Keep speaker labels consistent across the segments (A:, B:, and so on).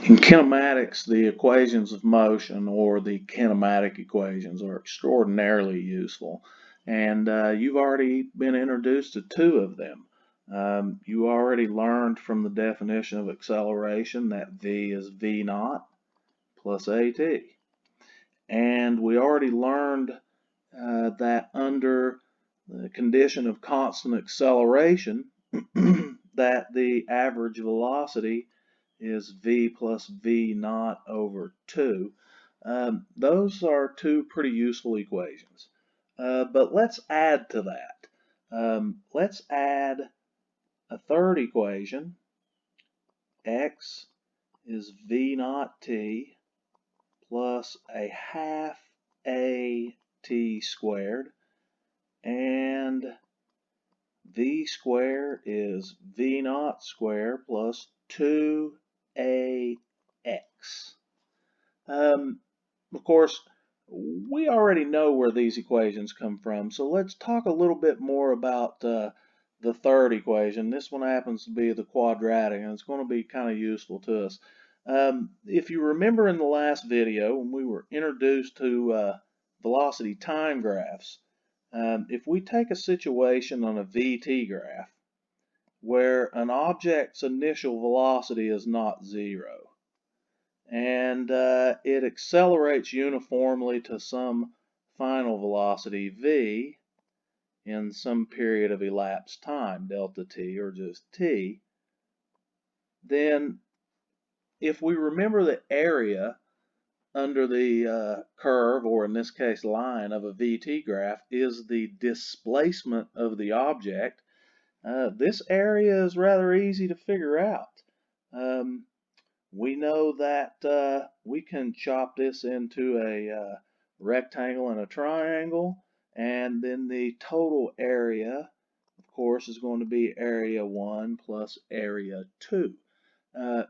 A: In kinematics, the equations of motion, or the kinematic equations, are extraordinarily useful. And you've already been introduced to two of them. You already learned from the definition of acceleration that v is v naught plus at. And we already learned that under the condition of constant acceleration, that the average velocity is v plus v naught over 2. Those are two pretty useful equations. But let's add to that. Let's add a third equation. X is v naught t plus a half a t squared, and v squared is v naught squared plus 2ax. Of course, we already know where these equations come from, so let's talk a little bit more about the third equation. This one happens to be the quadratic, and it's going to be kind of useful to us. If you remember in the last video, when we were introduced to velocity time graphs, if we take a situation on a VT graph where an object's initial velocity is not zero, and it accelerates uniformly to some final velocity v in some period of elapsed time, delta t or just t, then if we remember the area under the curve, or in this case line, of a VT graph is the displacement of the object, this area is rather easy to figure out. We know that we can chop this into a rectangle and a triangle, and then the total area, of course, is going to be area 1 plus area 2.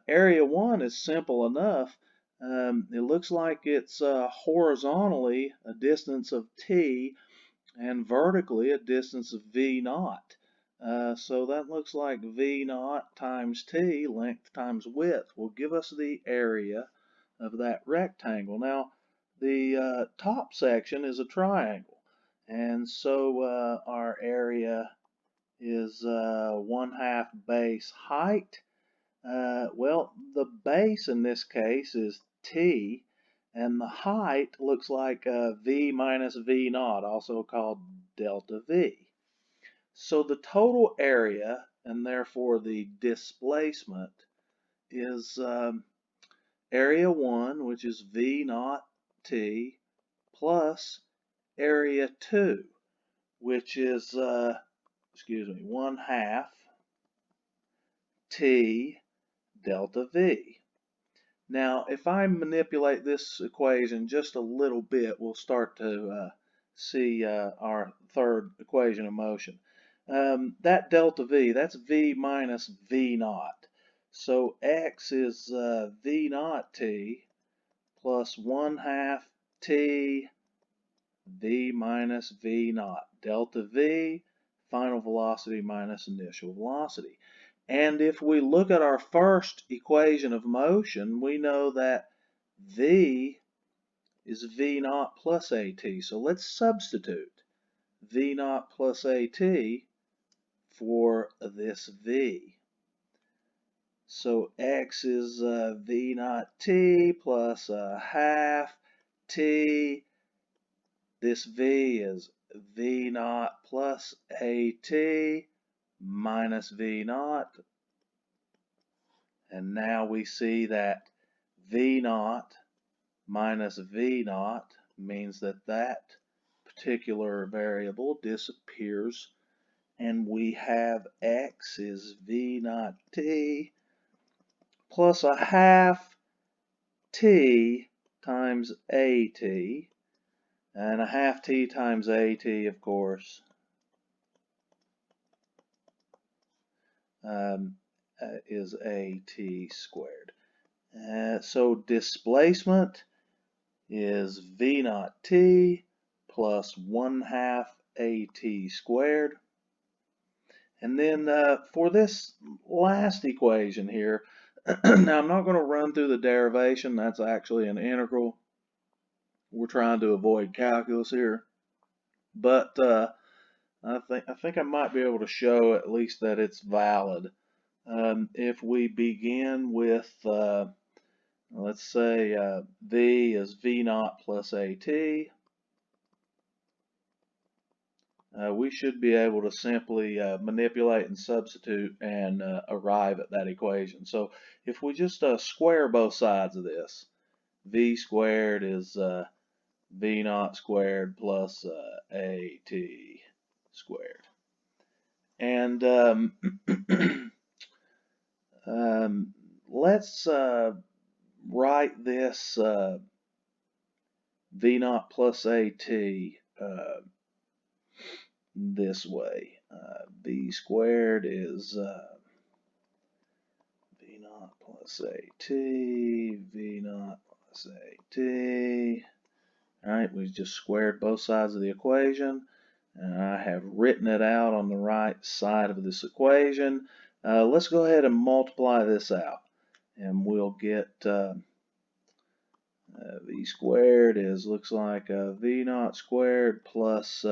A: Area 1 is simple enough. It looks like it's horizontally a distance of t and vertically a distance of v naught. So that looks like v naught times t, length times width, will give us the area of that rectangle. Now, the top section is a triangle, and so our area is 1/2 base height. Well, the base in this case is t, and the height looks like v minus v naught, also called delta v. So the total area, and therefore the displacement, is area 1, which is v naught t, plus area 2, which is, 1/2 t delta v. Now, if I manipulate this equation just a little bit, we'll start to see our third equation of motion. That delta v, that's v minus v naught. So x is v naught t plus 1/2 t v minus v naught. Delta v, final velocity minus initial velocity. And if we look at our first equation of motion, we know that v is v naught plus at. So let's substitute v naught plus at for this v. So x is v naught t plus 1/2 t. This v is v naught plus at minus v naught. And now we see that v naught minus v naught means that that particular variable disappears, and we have x is v naught t plus 1/2 t times at, and 1/2 t times at, of course, is at squared. So displacement is v naught t plus 1/2 at squared. And then for this last equation here, Now I'm not going to run through the derivation. That's actually an integral. We're trying to avoid calculus here, but I think I might be able to show at least that it's valid. If we begin with let's say V is V naught plus AT, we should be able to simply manipulate and substitute and arrive at that equation. So if we just square both sides of this, V squared is V naught squared plus AT squared. And let's write this V naught plus AT this way. V squared is V naught plus AT, V naught plus AT. Alright, we just squared both sides of the equation, and I have written it out on the right side of this equation. Let's go ahead and multiply this out, and we'll get V squared looks like V naught squared plus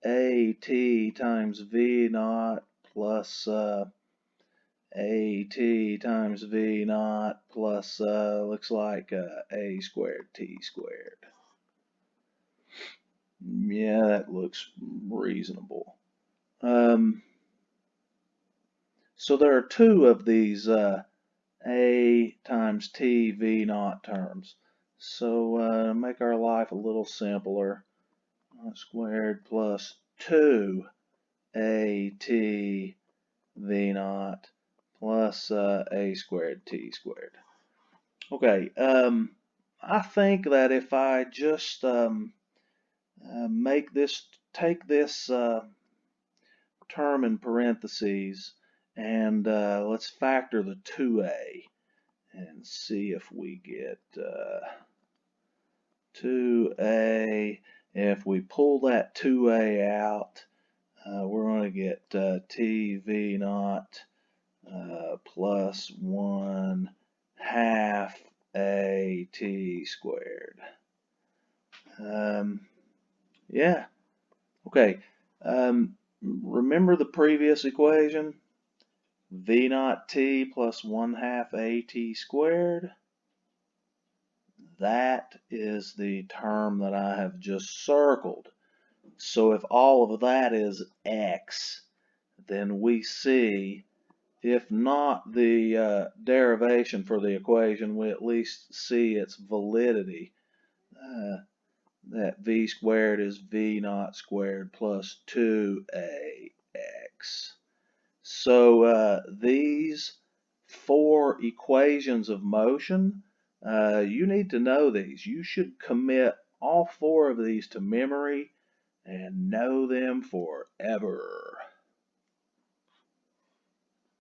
A: AT times V naught plus AT times V naught plus looks like A squared T squared. Yeah, that looks reasonable. So there are two of these A times T V naught terms. So to make our life a little simpler, squared plus 2 AT V naught plus A squared T squared. Okay, I think that if I just take this term in parentheses and let's factor the 2a and see if we get 2a. If we pull that 2a out, we're going to get TV naught plus 1 half AT squared. Yeah, okay. Remember the previous equation? V naught T plus 1 half AT squared. That is the term that I have just circled. So if all of that is X, then we see, if not the derivation for the equation, we at least see its validity. That V squared is V naught squared plus 2AX. So these four equations of motion, you need to know these. You should commit all four of these to memory and know them forever.